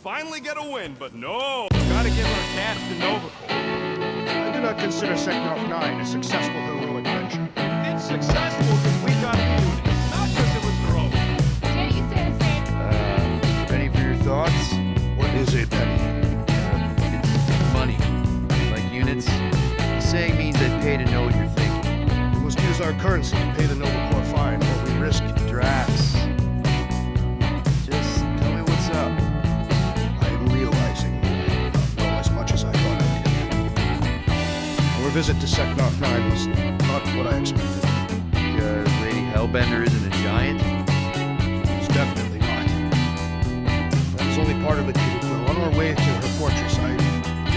finally get a win, but no. Gotta give our cast to Novacore. I do not consider Sector 9 a successful heroic venture. It's successful because we got the unit, not because it was heroic. Can't you say the same? Ready for your thoughts? What is a penny? It's money. Like units. The saying means they pay to know what you're thinking. We must use our currency to pay the Novacore fine, or we risk Drafts. Just tell me what's up. I am realizing I don't know as much as I thought I did. Our visit to Sector 9 was not what I expected. Because Lady Hellbender isn't a giant? It's definitely not. That is only part of it, Kitty. On our way to her fortress, I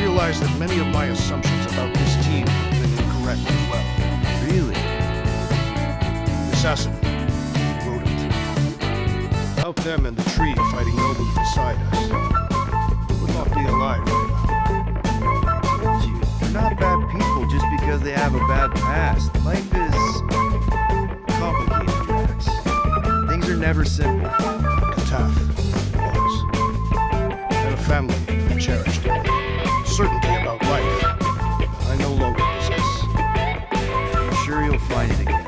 realized that many of my assumptions about this team have been incorrect as well. Really? The assassin, rodent. Without them and the tree fighting nobly beside us, we would not be alive right now. Dude, they're not bad people just because they have a bad past. Life is complicated, Drax. Things are never simple. Kataf was. And a family I cherished. Certainty about life I no longer possess. I'm sure you'll find it again.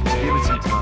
Just give it some time.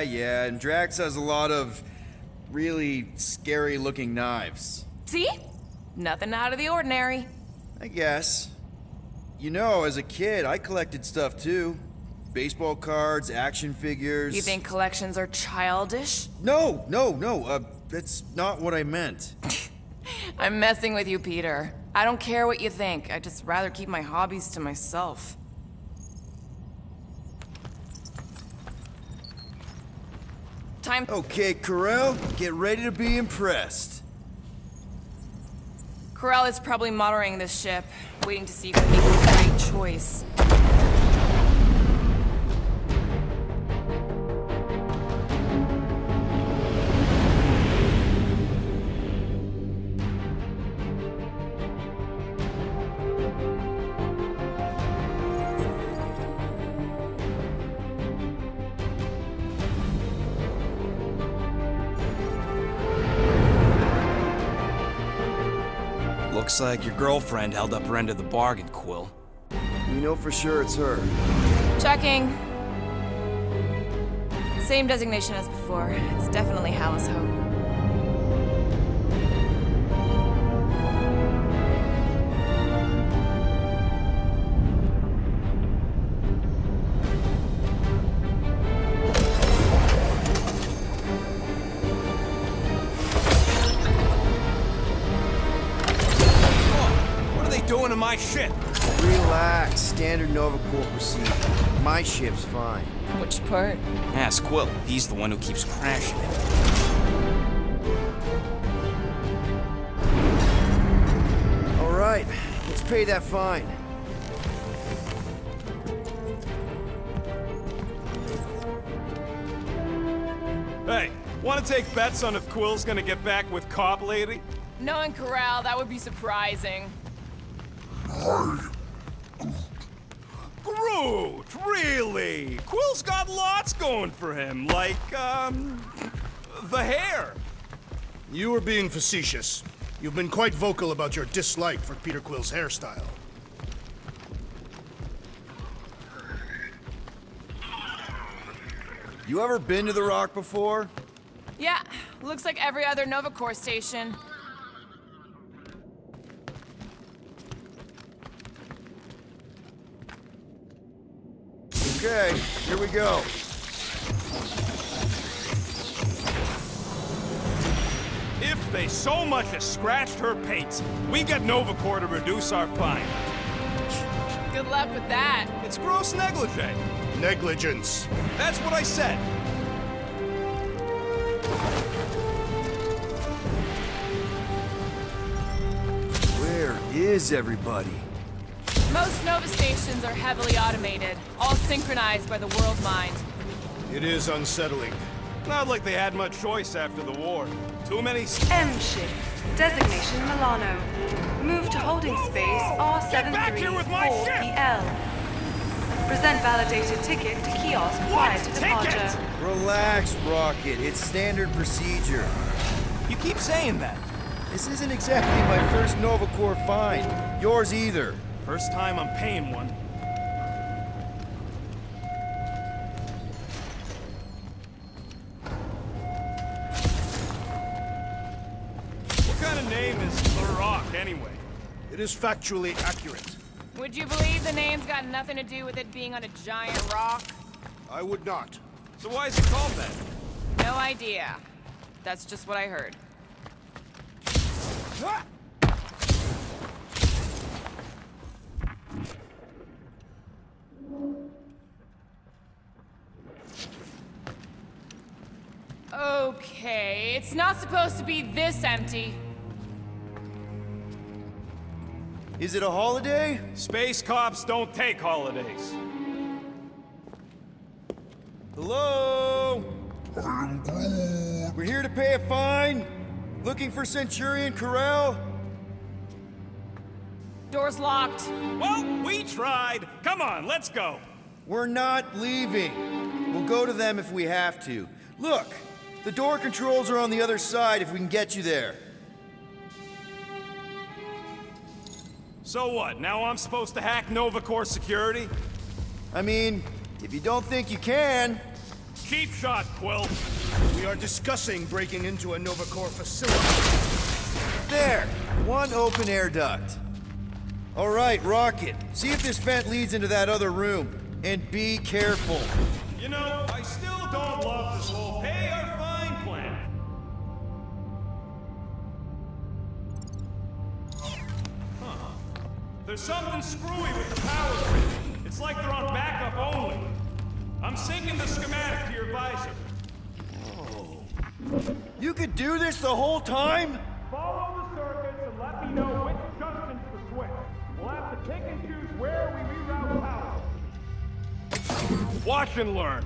Yeah, and Drax has a lot of really scary-looking knives. See? Nothing out of the ordinary. I guess. You know, as a kid, I collected stuff too. Baseball cards, action figures... You think collections are childish? No, that's not what I meant. I'm messing with you, Peter. I don't care what you think. I'd just rather keep my hobbies to myself. Time... Okay, Corel, get ready to be impressed. Corral is probably monitoring this ship, waiting to see if I make the right choice. Looks like your girlfriend held up her end of the bargain, Quill. You know for sure it's her. Checking. Same designation as before. It's definitely Hallis Hope. What are they doing to my ship? Relax, standard Nova Corps procedure. My ship's fine. Which part? Ask Quill. He's the one who keeps crashing it. All right, let's pay that fine. Hey, want to take bets on if Quill's gonna get back with Cop Lady? Knowing Corral, that would be surprising. Groot, really? Quill's got lots going for him, like, the hair. You are being facetious. You've been quite vocal about your dislike for Peter Quill's hairstyle. You ever been to the Rock before? Yeah, looks like every other Nova Corps station. Okay, here we go. If they so much as scratched her paints, we get Nova Corps to reduce our fine. Good luck with that. It's gross negligee. Negligence. That's what I said. Where is everybody? Most Nova stations are heavily automated, all synchronized by the world mind. It is unsettling. Not like they had much choice after the war. Too many... M ship. Designation Milano. Move to holding space Get back here with my ship! R734PL. Present validated ticket to kiosk prior to departure. Relax, Rocket. It's standard procedure. You keep saying that. This isn't exactly my first Nova Corps fine. Yours either. First time I'm paying one. What kind of name is The Rock, anyway? It is factually accurate. Would you believe the name's got nothing to do with it being on a giant rock? I would not. So why is it called that? No idea. That's just what I heard. Okay, it's not supposed to be this empty. Is it a holiday? Space cops don't take holidays. Hello? We're here to pay a fine. Looking for Centurion Corel? Door's locked. Well, we tried. Come on, let's go. We're not leaving. We'll go to them if we have to. Look, the door controls are on the other side if we can get you there. So what, now I'm supposed to hack Nova Corps security? I mean, if you don't think you can... Cheap shot, Quill. We are discussing breaking into a Nova Corps facility. There! One open air duct. All right, Rocket. See if this vent leads into that other room. And be careful. You know, I still don't love this whole pay or fine plan. Huh. There's something screwy with the power grid. It's like they're on backup only. I'm syncing the schematic to your visor. You could do this the whole time? Follow the circuits and let me know which junctions to switch. We'll have to pick and choose where we reroute power. Watch and learn.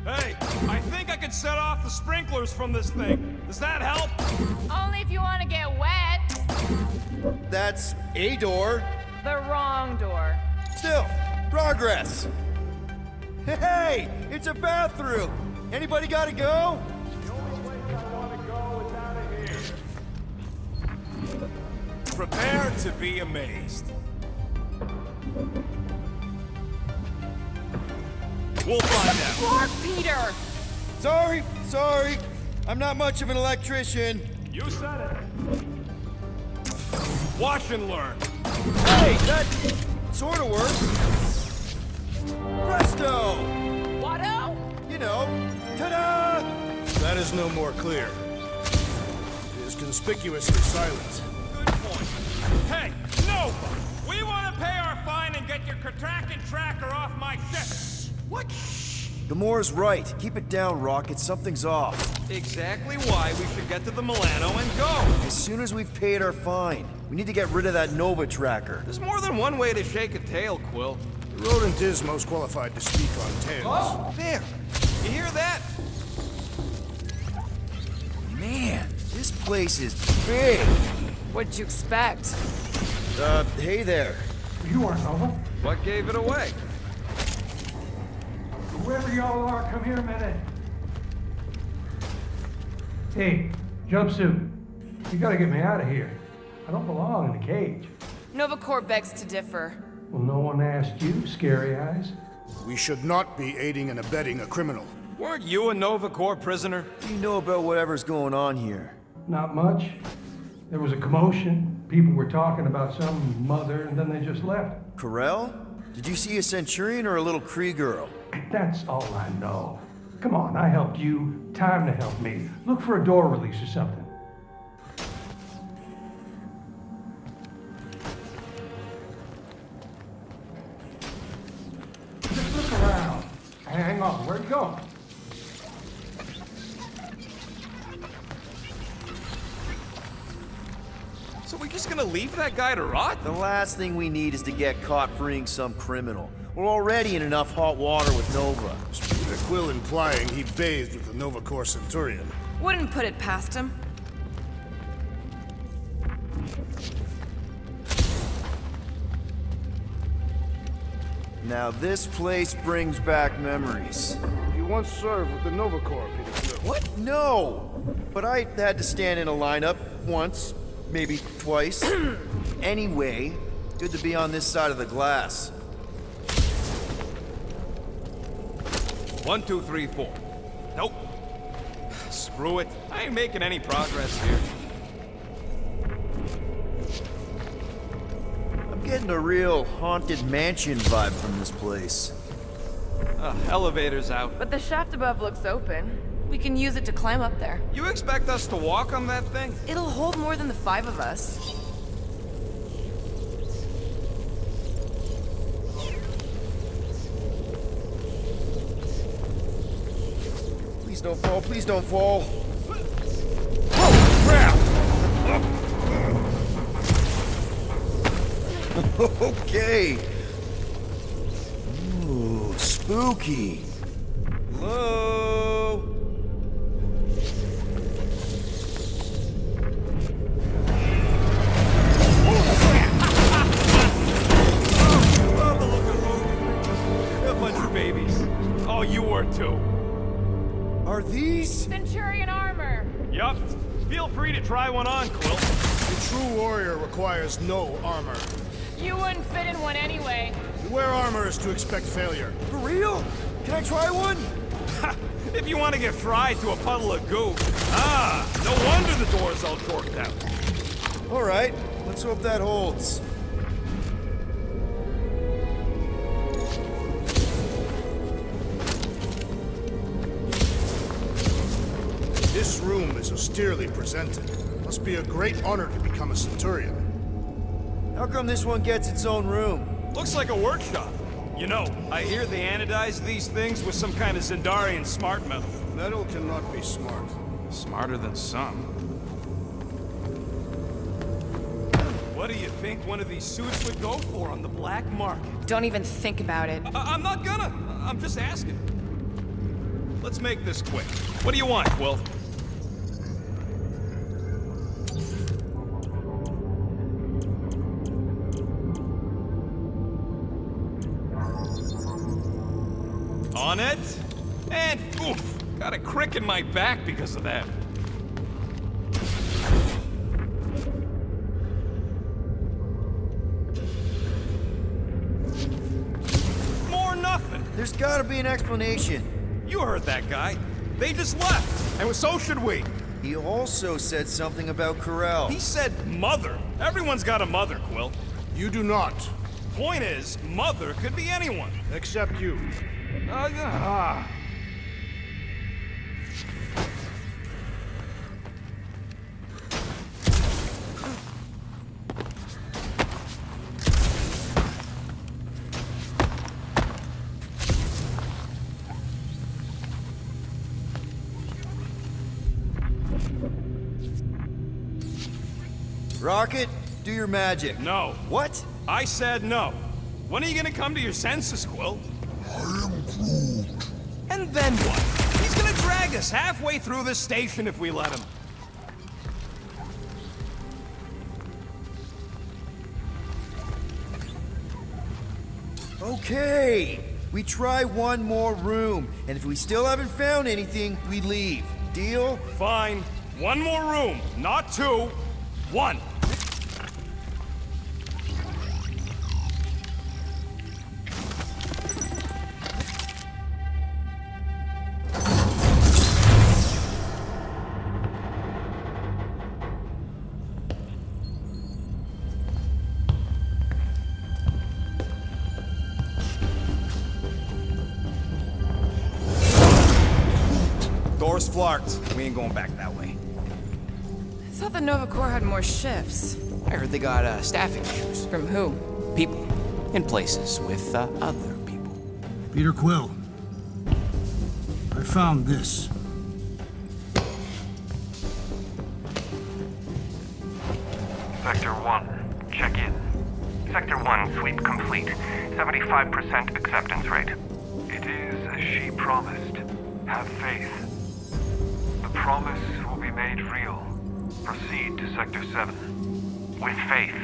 Hey, I think I could set off the sprinklers from this thing. Does that help? Only if you want to get wet. That's a door. The wrong door. Still, progress. Hey, it's a bathroom. Anybody gotta go? The only place I want to go is out of here. Prepare to be amazed. We'll find out. Clark, Peter! Sorry. I'm not much of an electrician. You said it. Watch and learn. Hey, that sort of works. Presto! Watto? You know, ta-da! That is no more clear. It is conspicuously silent. Good point. Hey, Nova! We want to pay our fine and get your Kraken tracker off my ship. What? Gamora's right. Keep it down, Rocket. Something's off. Exactly why we should get to the Milano and go. As soon as we've paid our fine, we need to get rid of that Nova tracker. There's more than one way to shake a tail, Quill. The rodent is most qualified to speak on tails. Oh, there. You hear that? Man, this place is big. What'd you expect? Hey there. You aren't Nova. What gave it away? Whoever y'all are, come here a minute. Hey, jumpsuit. You gotta get me out of here. I don't belong in the cage. Nova Corps begs to differ. Well, no one asked you, Scary Eyes. We should not be aiding and abetting a criminal. Weren't you a Nova Corps prisoner? What do you know about whatever's going on here? Not much. There was a commotion. People were talking about some mother, and then they just left. Corel? Did you see a Centurion or a little Kree girl? That's all I know. Come on, I helped you. Time to help me. Look for a door release or something. Just look around. Hang on, where you going? So we're just gonna leave that guy to rot? The last thing we need is to get caught freeing some criminal. We're already in enough hot water with Nova. The Quill implying he bathed with the Nova Corps Centurion. Wouldn't put it past him. Now this place brings back memories. You once served with the Nova Corps, Peter Quill. What? No! But I had to stand in a lineup once, maybe twice. Anyway, good to be on this side of the glass. 1, 2, 3, 4. Nope. Screw it. I ain't making any progress here. I'm getting a real haunted mansion vibe from this place. Elevator's out. But the shaft above looks open. We can use it to climb up there. You expect us to walk on that thing? It'll hold more than the 5 of us. Please don't fall, please don't fall. Oh, crap! Okay. Ooh, spooky. Hello? Love the look of Logan. A bunch of babies. Oh, you were too. Are these? Centurion armor! Yup. Feel free to try one on, Quill. The true warrior requires no armor. You wouldn't fit in one anyway. To wear armor is to expect failure. For real? Can I try one? If you want to get fried to a puddle of goo. Ah, no wonder the door's all torqued out. All right, let's hope that holds. This room is austerely presented. Must be a great honor to become a Centurion. How come this one gets its own room? Looks like a workshop. You know, I hear they anodize these things with some kind of Zendarian smart metal. Metal cannot be smart. Smarter than some. What do you think one of these suits would go for on the black market? Don't even think about it. I'm not gonna. I'm just asking. Let's make this quick. What do you want, Quill? On it, and oof, got a crick in my back because of that. More nothing. There's gotta be an explanation. You heard that guy. They just left, and so should we. He also said something about Corral. He said mother. Everyone's got a mother, Quill. You do not. Point is, mother could be anyone. Except you. Rocket, do your magic. No. What? I said no. When are you gonna come to your senses, Quill? I am Groot. And then what? He's gonna drag us halfway through this station if we let him. Okay. We try one more room, and if we still haven't found anything, we leave. Deal? Fine. One more room. Not two. One. Door's flarked. We ain't going back that way. I thought the Nova Corps had more ships. I heard they got staffing issues. From who? People in places with other people. Peter Quill. I found this. Sector 1, check in. Sector 1, sweep complete. 75% acceptance rate. It is as she promised. Have faith. The promise will be made real. Proceed to Sector 7. With faith.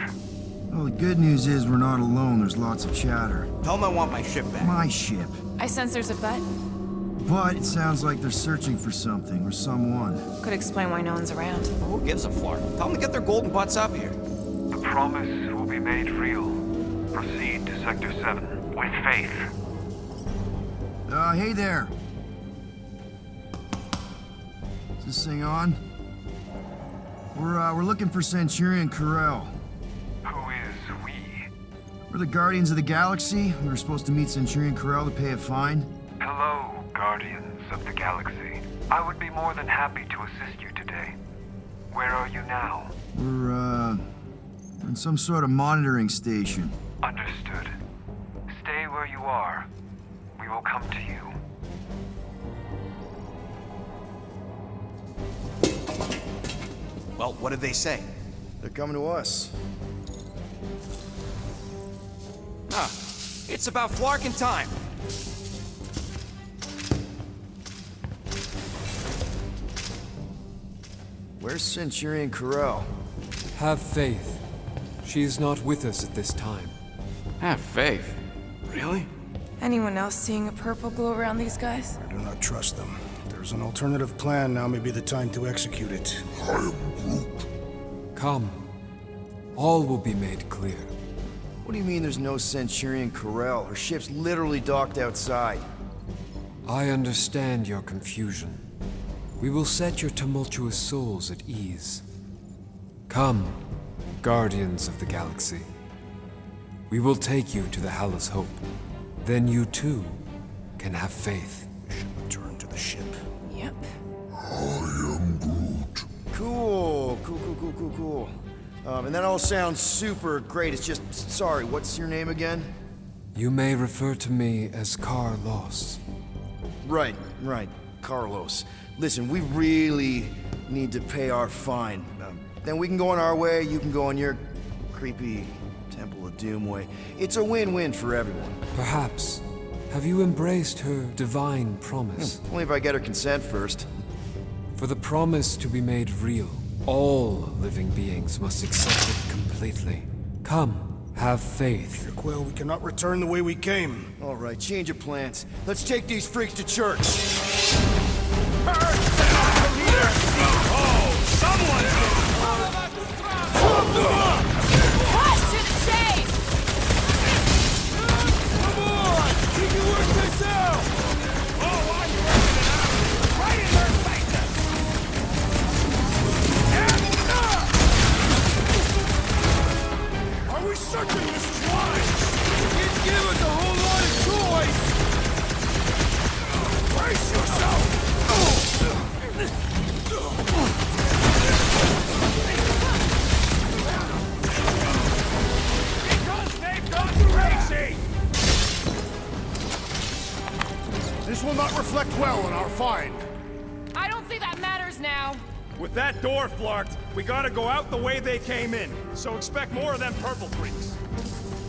Well, the good news is we're not alone. There's lots of chatter. Tell them I want my ship back. My ship. I sense there's a bet. But it sounds like they're searching for something or someone. Could explain why no one's around. Who gives a flark? Tell them to get their golden butts up here. The promise will be made real. Proceed to Sector 7. With faith. Hey there. Is this thing on? We're looking for Centurion Corral. Who is we? We're the Guardians of the Galaxy. We were supposed to meet Centurion Corral to pay a fine. Hello, Guardians of the Galaxy. I would be more than happy to assist you today. Where are you now? We're in some sort of monitoring station. Understood. Stay where you are. We will come to you. Well, what did they say? They're coming to us. It's about flarking time. Where's Centurion Corral? Have faith. She is not with us at this time. Have faith. Really? Anyone else seeing a purple glow around these guys? I do not trust them. If there's an alternative plan, now may be the time to execute it. I am Groot. Come. All will be made clear. What do you mean there's no Centurion Corral? Her ship's literally docked outside. I understand your confusion. We will set your tumultuous souls at ease. Come, guardians of the galaxy. We will take you to the Hallis Hope. Then you too can have faith. We should return to the ship. Yep. I am Groot. Cool. And that all sounds super great. It's just, sorry, what's your name again? You may refer to me as Carlos. Right. Carlos. Listen, we really need to pay our fine. Then we can go on our way, you can go on your creepy Temple of Doom way. It's a win-win for everyone. Perhaps. Have you embraced her divine promise? Only if I get her consent first. For the promise to be made real, all living beings must accept it completely. Come, have faith. Peter Quill, we cannot return the way we came. All right, change of plans. Let's take these freaks to church. This will not reflect well on our find. I don't think that matters now. With that door flarked, we gotta go out the way they came in. So expect more of them purple freaks.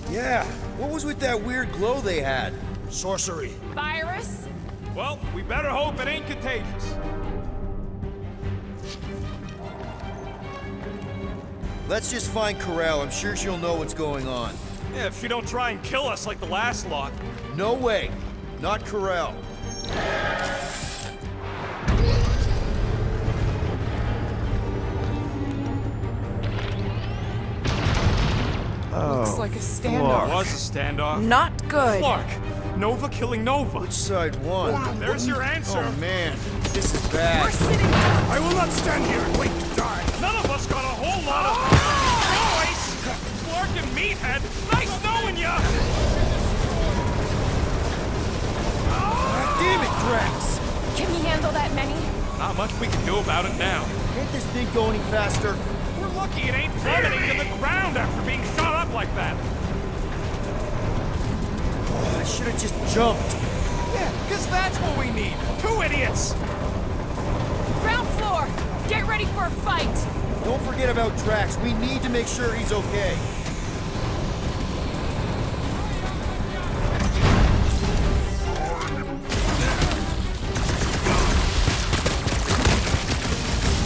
Yeah, what was with that weird glow they had? Sorcery. Virus? Well, we better hope it ain't contagious. Let's just find Corral. I'm sure she'll know what's going on. Yeah, if she don't try and kill us like the last lot. No way. Not Corral. Looks like a standoff. Was a standoff. Not good. Clark, Nova killing Nova. Which side won? There's your answer. Oh man, this is bad. We're sitting. I will not stand here and wait to die. None of us got a whole lot of choice. Clark and Meathead, nice knowing ya. Damn it, Drax! Can you handle that many? Not much we can do about it now. Can't this thing go any faster? We're lucky it ain't plummeting to the ground after being shot up like that. Oh, I should have just jumped. Yeah, because that's what we need. Two idiots. Ground floor! Get ready for a fight! Don't forget about Drax. We need to make sure he's okay.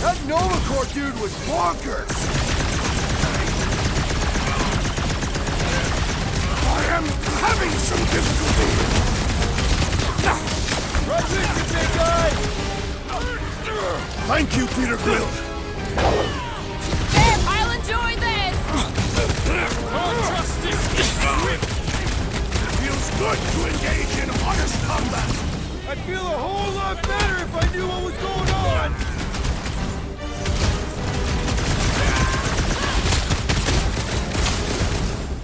That Nova Corps dude was bonkers! I am having some difficulty. Right with you, big guy! Thank you, Peter Quill. There, I'll enjoy this! Justice is swift. It feels good to engage in honest combat. I'd feel a whole lot better if I knew what was going on!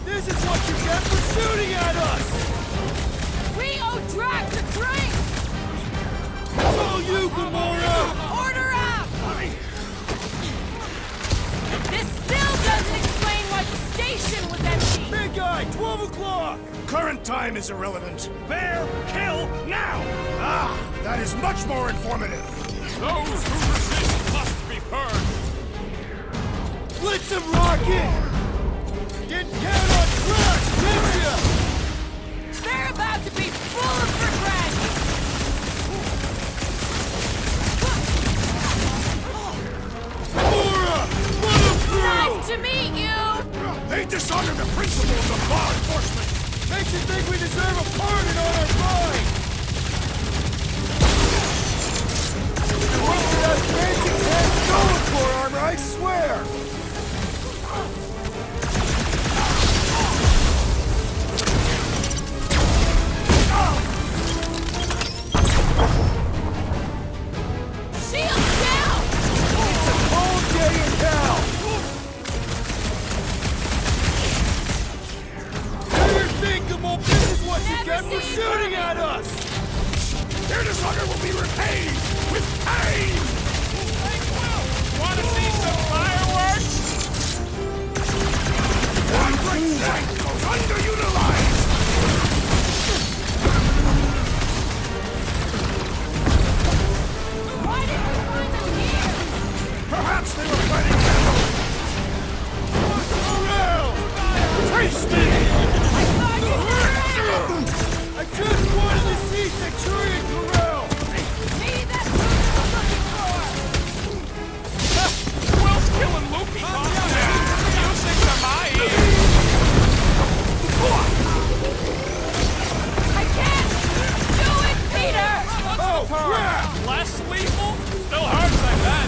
This is what you get for shooting at us! We owe Drax a drink! It's all you, Gamora! Order up! This still doesn't explain why the station was empty! Big guy, 12 o'clock! Current time is irrelevant. Bear, kill, now! Ah, that is much more informative. Those who resist must be burned. Blitz him, Rocket! Didn't count on Drax, did ya? They're about to be full of regret! Gamora! Let him through! Nice to meet you! They dishonor the principles of law enforcement. Makes you think we deserve a pardon on our mind! Look at that fancy pants Nova Corps armor, I swear! once again for shooting at us! Their dishonor will be repaid with pain! Wanna see some fireworks? One great strength goes underutilized! Why didn't you find them here? Perhaps they were fighting battle! Trace me! I just wanted to see Centurion Corral! Maybe that's what we're looking for! Will's killing Luffy! Music to my ears! I can't do it, Peter! What's the crap? Less lethal? Still hurts, I bet.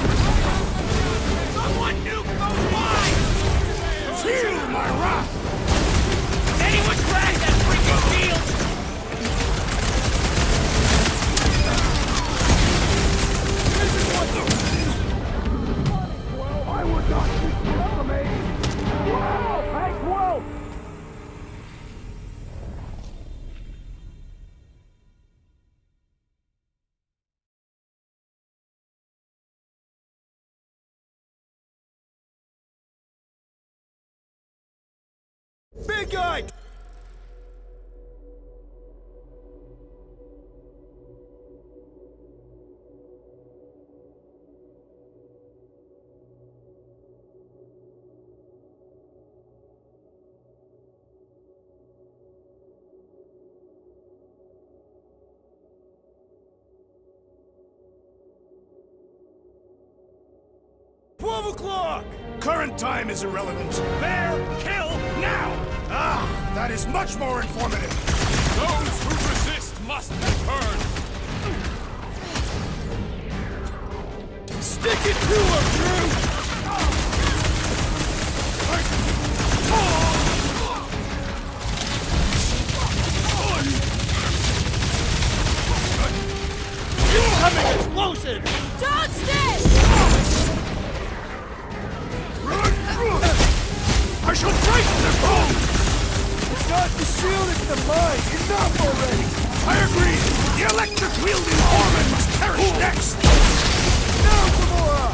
Someone nuke those lines! Feel my wrath! Anyone drag that freaking shield! This is what the... Well, I would not keep you from me. Wow! Hank, whoa! Big guy! O'clock! Current time is irrelevant. Bear, kill, now! Ah, that is much more informative. Those who resist must be burned. Stick it to him, Drew! Incoming explosion! Don't stay! I shall break their bones! It's not the shield, it's the mine! Enough already! I agree! The electric-wielding Orman must perish next! Now, Gamora!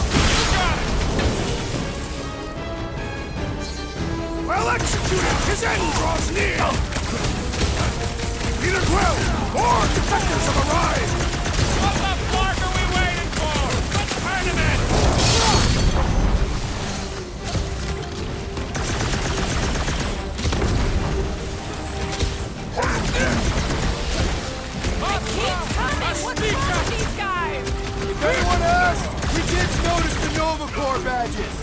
Well executed! His end draws near! Peter Quill! More defectors have arrived! What the fuck are we waiting for? Let's turn him in! Keep coming! What's wrong with these guys? If anyone asks, we did notice the Nova Corps badges!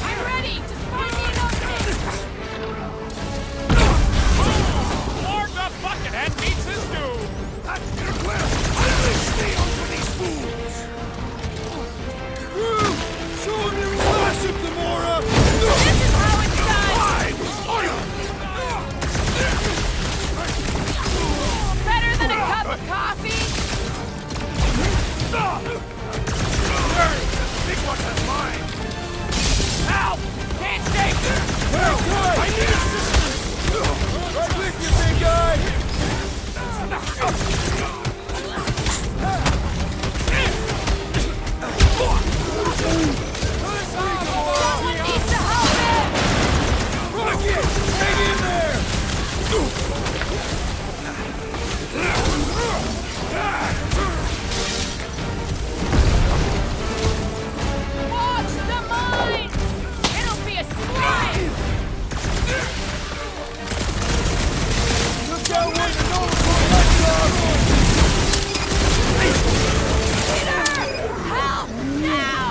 I'm ready! Just find me an opening! Lord the Buckethead meets his doom! That's Peter Quill! Unleash me onto these fools! Show him your classic, Gamora! This is how it's done! Better than a cup of coffee? Big one has mine! Help! Can't take it! Well done! I need assistance! Right with you, big guy! Someone needs to help him! Rocket! Hang in there! Watch the mine! It'll be a slice! Look out when the Nova Corps lights up! Peter! Help! Now!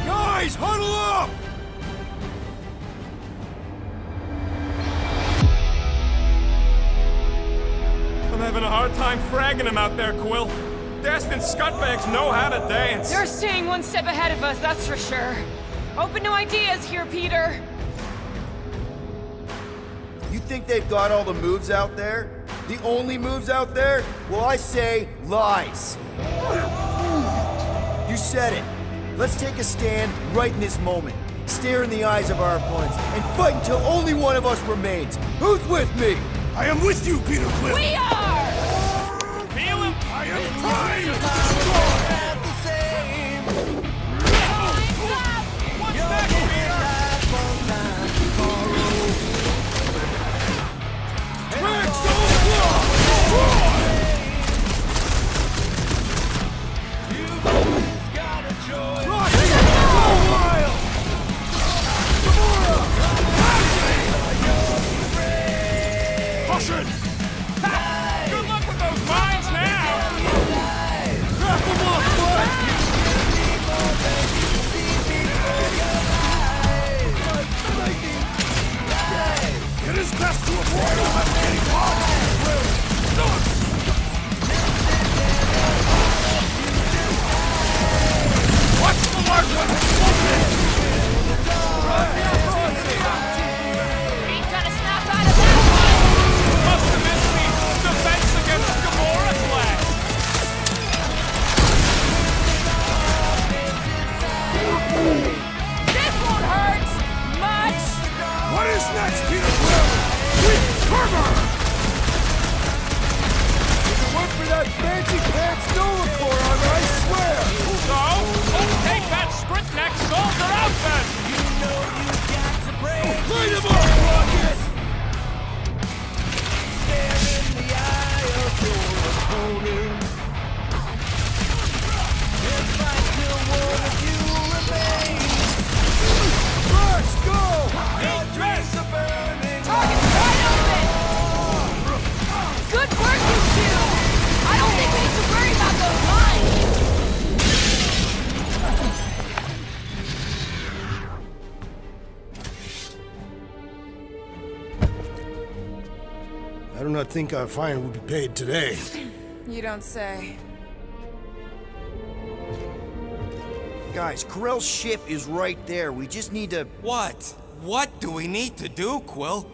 Guys, huddle up! I'm having a hard time fragging him out there, Quill. Destined scutbags know how to dance. They're staying one step ahead of us, that's for sure. Open to ideas here, Peter. You think they've got all the moves out there? The only moves out there? Well, I say lies. You said it. Let's take a stand right in this moment. Stare in the eyes of our opponents and fight until only one of us remains. Who's with me? I am with you, Peter Quill! We are! Feel him? I am trying to destroy! What's next, Peter? Caution! Good luck with those mines now! Wrap them up, bud! It is best to avoid all that getting hot! Watch the large one explode! Ain't gonna snap out of that one! Must have missed me! Defense against Gamora flag! This won't hurt much! What is next, Peter Quill? Sweet Fervor! If it weren't for that fancy pants Nova Corps armor, I swear! So, let's take that sprint next soldier out then! Light him up, Rocket! Let's go! Target's wide open! Good work, you two! I don't think we need to worry about those I do not think our fine will be paid today. mines. You don't say. Guys, Corell's ship is right there. We just need to... What? What do we need to do, Quill?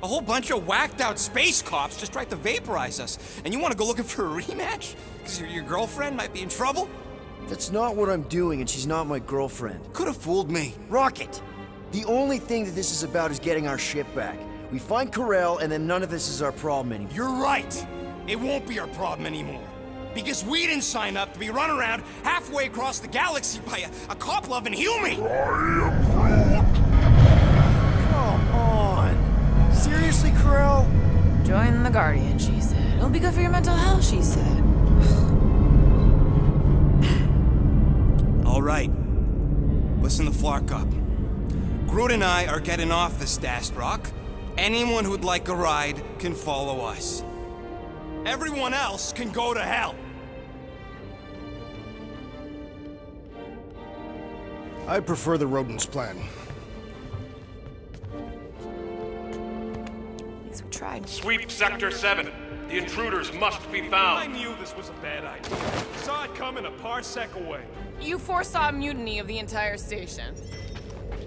A whole bunch of whacked-out space cops just tried to vaporize us, and you want to go looking for a rematch? Because your girlfriend might be in trouble? That's not what I'm doing, and she's not my girlfriend. Could have fooled me. Rocket! The only thing that this is about is getting our ship back. We find Corell, and then none of this is our problem anymore. You're right. It won't be our problem anymore. Because we didn't sign up to be run around halfway across the galaxy by a cop-loving human! Come on! Seriously, Corell? Join the Guardian, she said. It'll be good for your mental health, she said. All right. Listen to Flark up. Groot and I are getting off this Dast Rock. Anyone who'd like a ride can follow us. Everyone else can go to hell. I prefer the rodents plan. At least we tried. Sweep Sector 7. The intruders must be I found. knew this was a bad idea. Saw it coming a parsec away. You foresaw mutiny of the entire station.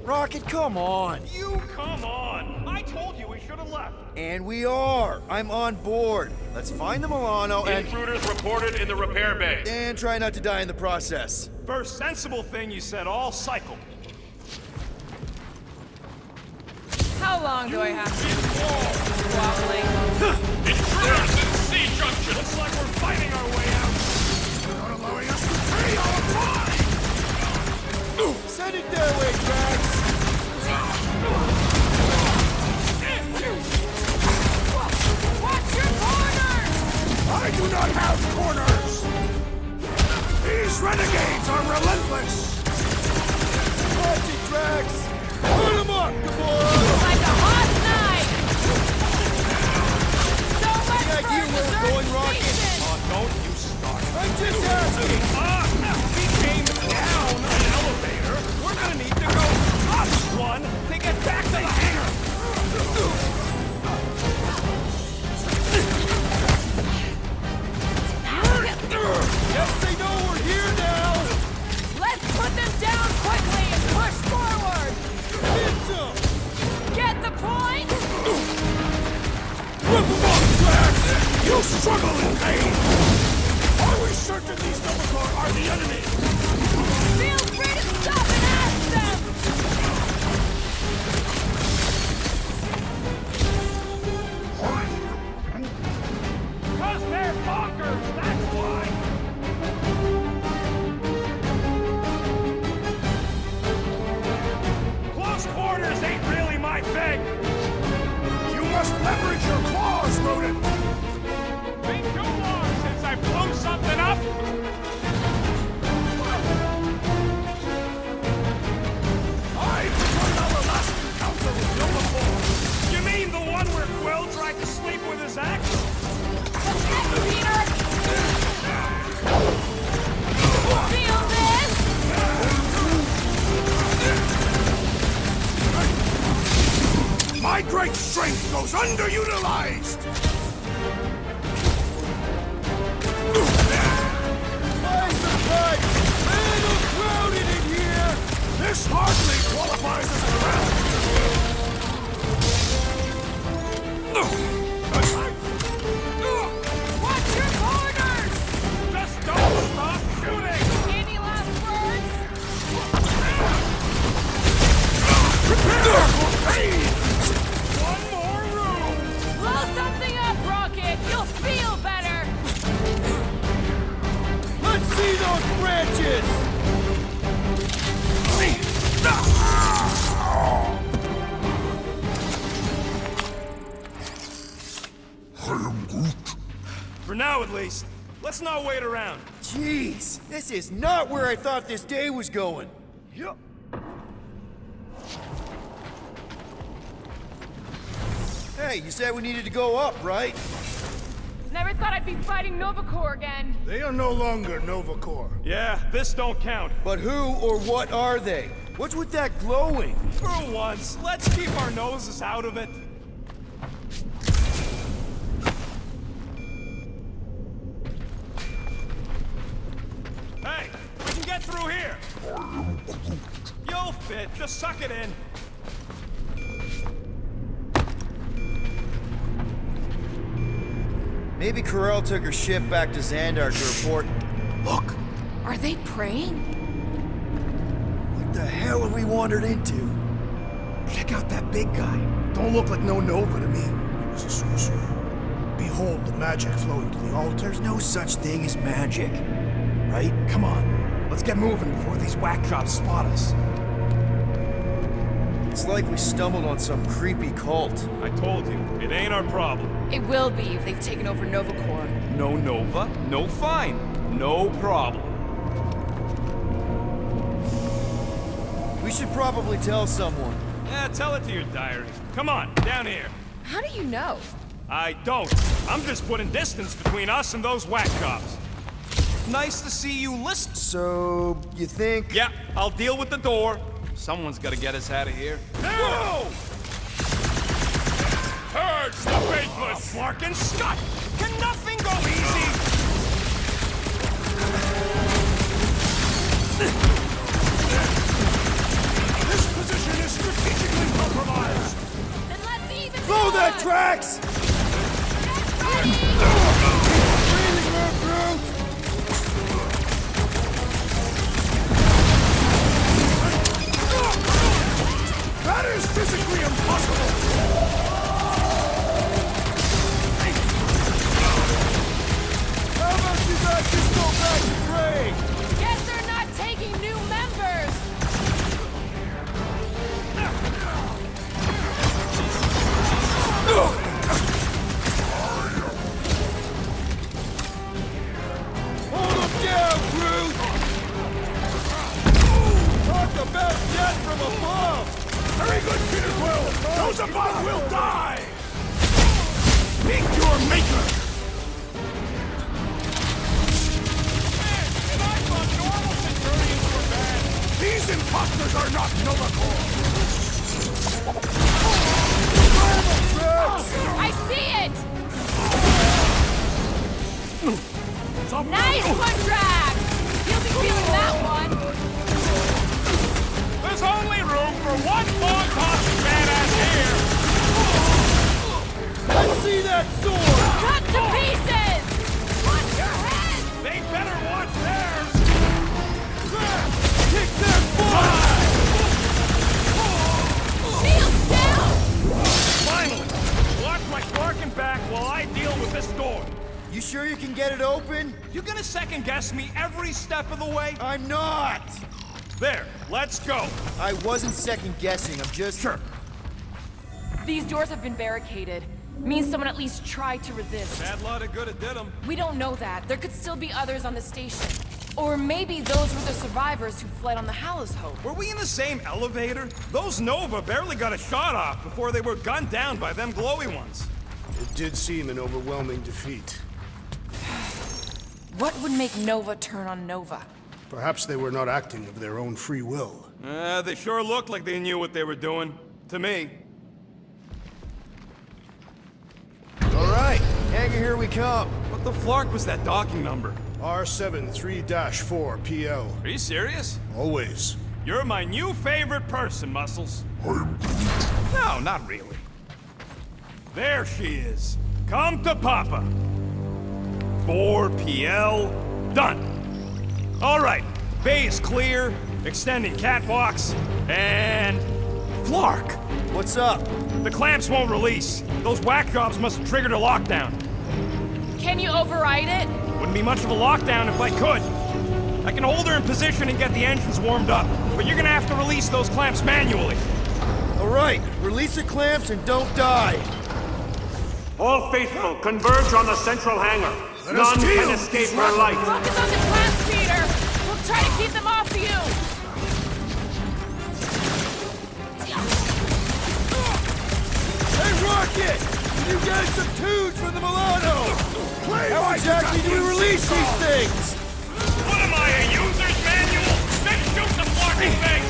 Rocket, come on! You come on! I told you we should have left. And we are! I'm on board. Let's find the Milano and... Intruders reported in the repair bay. And try not to die in the process. First sensible thing you said all cycle. How long do I have to keep wobbling? Intruders in C junction. Looks like we're fighting our way out. Not allowing us to pay our fine! Send it their way, Drax! Watch your corners! I do not have corners! These renegades are relentless! Watch it, Drax! Put him up, Gamora! Like a hot knife! So much Any idea for where we're Desert going, Rocket? Station! Don't you start. I'm just asking! We came down an elevator. We're gonna need to go up one to get back to the hangar. Yes, they know we're here now! Let's put them down quickly and push forward! Hit them! Get the point? Rip them off, Drax! You struggle in pain! Are we certain these Novacore are the enemy? Feel free to stop and ask them! Cause they're bonkers, that's why! Close quarters ain't really my thing! You must leverage your claws, rodent! Been too long since I blew something up! I prefer our last encounter with Novacore! You mean the one where Quill tried to sleep with his axe? Peter! Feel this? My great strength goes underutilized! Where's the fight? A little crowded in here! This hardly qualifies as a round! Watch your corners! Just don't stop shooting! Any last words? Prepare for pain! One more room! Blow something up, Rocket! You'll feel better! Let's see those branches! I am Groot. For now, at least. Let's not wait around. Jeez, this is not where I thought this day was going. Yup. Hey, you said we needed to go up, right? Never thought I'd be fighting Novacore again. They are no longer Novacore. Yeah, this don't count. But who or what are they? What's with that glowing? For once, let's keep our noses out of it. Hey, we can get through here. You'll fit. Just suck it in. Maybe Corel took her ship back to Xandar to report. Look! Are they praying? What the hell have we wandered into? Check out that big guy. Don't look like no Nova to me. He was a sorcerer. Behold the magic flowing to the altar. There's no such thing as magic, right? Come on, let's get moving before these whack drops spot us. It's like we stumbled on some creepy cult. I told you, it ain't our problem. It will be if they've taken over Novacore. No Nova, no fine, no problem. We should probably tell someone. Yeah, tell it to your diary. Come on, down here. How do you know? I don't. I'm just putting distance between us and those whack jobs. Nice to see you listen. So, you think? Yeah, I'll deal with the door. Someone's gotta get us out of here. Whoa! Purge the faithless! Flark and Scott! Can nothing go easy? This position is strategically compromised! Then let's even Blow that tracks! Breathing room, Groot! That is physically impossible! How about you guys just go back to Grey? Guess they're not taking new members! Hold them down, Groot! Talk about death from above! Very good, Peter Quill! Those above will die! Meet your maker! Man, and I thought normal Centurions were bad! These imposters are not Novacore! I see it! Nice one, Drax! You'll be feeling that one! There's only room for one long-tossing badass here! Let's see that sword! Cut To pieces! Watch your head! They better watch theirs! Kick their butt! Shields down! Finally! Watch my barking back while I deal with this door. You sure you can get it open? You gonna second guess me every step of the way? I'm not! There, let's go. I wasn't second guessing, I'm just... Sure. These doors have been barricaded. Means someone at least tried to resist. Bad lot of good it did them. We don't know that. There could still be others on the station. Or maybe those were the survivors who fled on the Hallows Hope. Were we in the same elevator? Those Nova barely got a shot off before they were gunned down by them glowy ones. It did seem an overwhelming defeat. What would make Nova turn on Nova? Perhaps they were not acting of their own free will. They sure looked like they knew what they were doing. To me. Alright, Hanger, here we come. What the flark was that docking number? R73-4 PL. Are you serious? Always. You're my new favorite person, Muscles. No, not really. There she is. Come to Papa. 4 PL. Done. All right. Bay is clear. Extending catwalks. And... Flark! What's up? The clamps won't release. Those whack jobs must have triggered a lockdown. Can you override it? Wouldn't be much of a lockdown if I could. I can hold her in position and get the engines warmed up, but you're gonna have to release those clamps manually. Alright, release the clamps and don't die. All faithful, converge on the central hangar. None can escape her light. Focus on the clamps, Peter! We'll try to keep them off you! Hey, Rocket! You get some tunes from the Milano! How exactly do we release these things? What am I, a user's manual? Then shoot the blocking thing!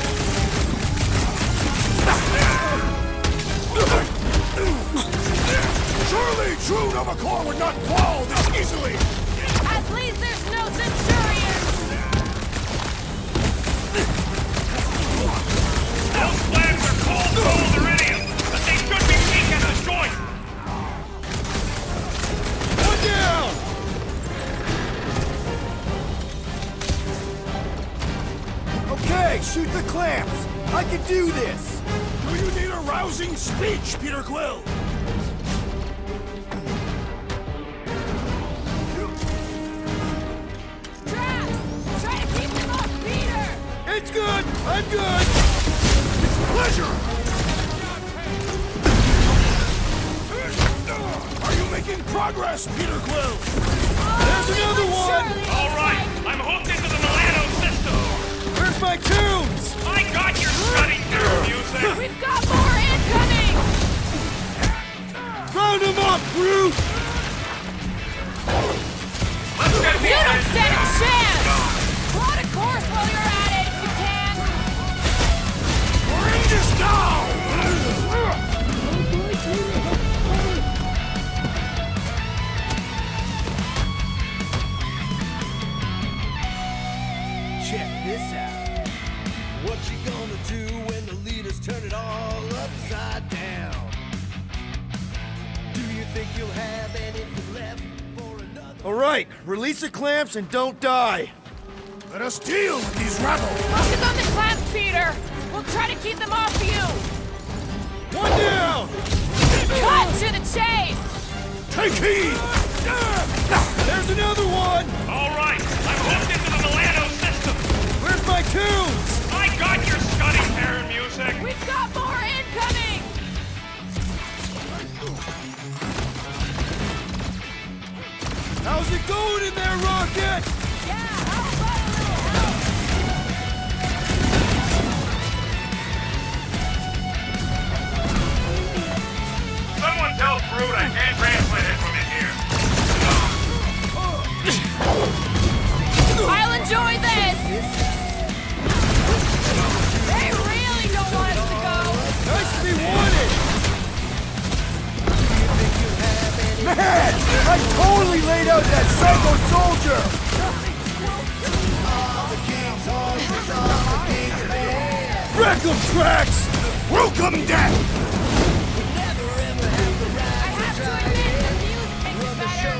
Surely true Nova Corps would not fall this easily! At least there's no Centurions! Those flags are cold gold iridium, but they should be weak at the joint! One down! Okay, shoot the clamps. I can do this. Do you need a rousing speech, Peter Quill? Drax! Try to keep them off Peter! It's good. I'm good. It's a pleasure! Are you making progress, Peter Quill? There's another one. All right, I'm hooked into the Milano system. Where's my tunes? I got your study tour music. We've got more incoming! Round them up, Groot. Let's get You don't moving. stand a chance! Plot a course while you're at it, if you can! Bring this down! Check this out. What you gonna do when the leaders turn it all upside down? Do you think you'll have anything left for another? Alright, release the clamps and don't die. Let us deal with these rebels! Focus on the clamps, Peter! We'll try to keep them off you! One down. Cut to the chase! Take heed! There's another one. All right, I'm hooked into the Milano system. Where's my tunes? I got your study tour music. We've got more incoming! How's it going in there, Rocket? Yeah, how about a little help? Someone tell Groot I can't translate it from in here. I'll enjoy this! They really don't want us to go! Nice to be wanted. Man, I totally laid out that psycho soldier. Wreck 'em, Tracks. Welcome, Death! I have to admit, the music makes it better.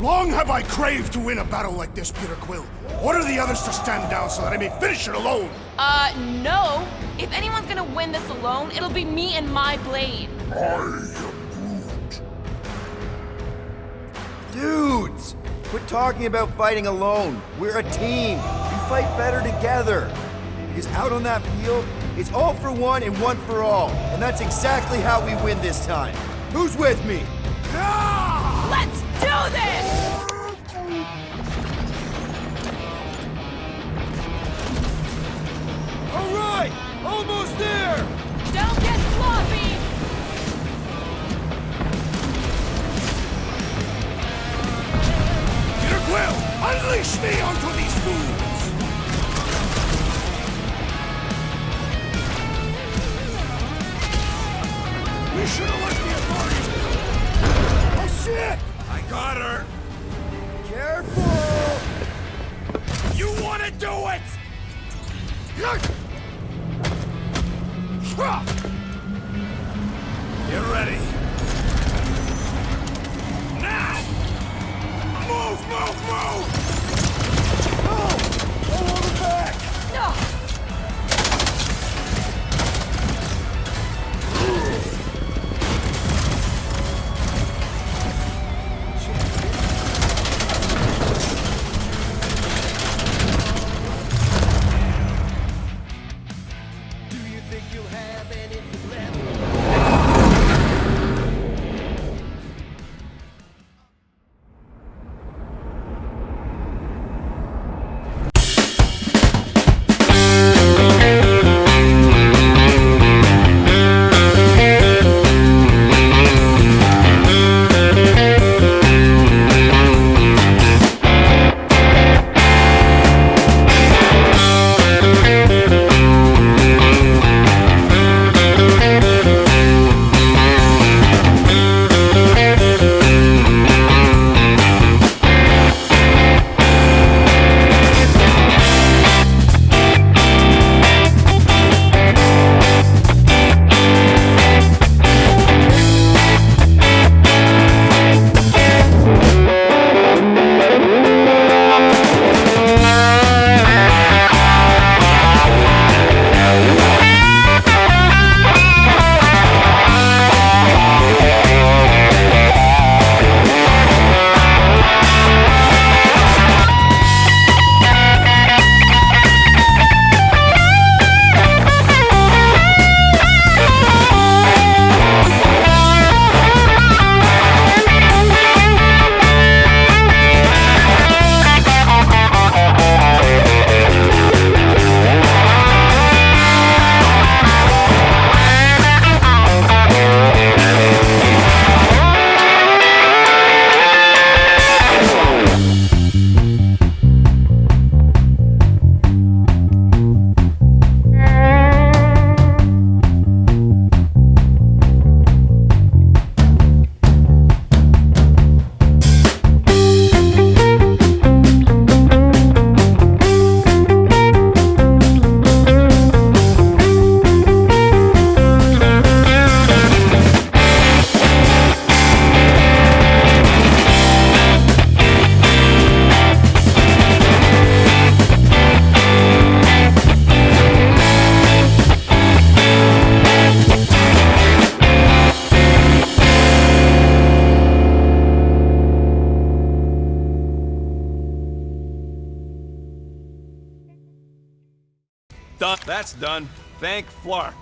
Long have I craved to win a battle like this, Peter Quill. Order the others to stand down so that I may finish it alone. No. If anyone's gonna win this alone, it'll be me and my blade. Dudes! Quit talking about fighting alone. We're a team. We fight better together. Because out on that field, it's all for one and one for all. And that's exactly how we win this time. Who's with me? Let's do this! All right! Almost there! Don't get sloppy! Peter Quill, unleash me onto these fools! We should have let the authorities know. Oh shit! I got her! Careful! You wanna do it? Get ready. Now! Move, move, move! Oh! All over back! Do you think you'll have anything left? Done. That's done. Thank Flark.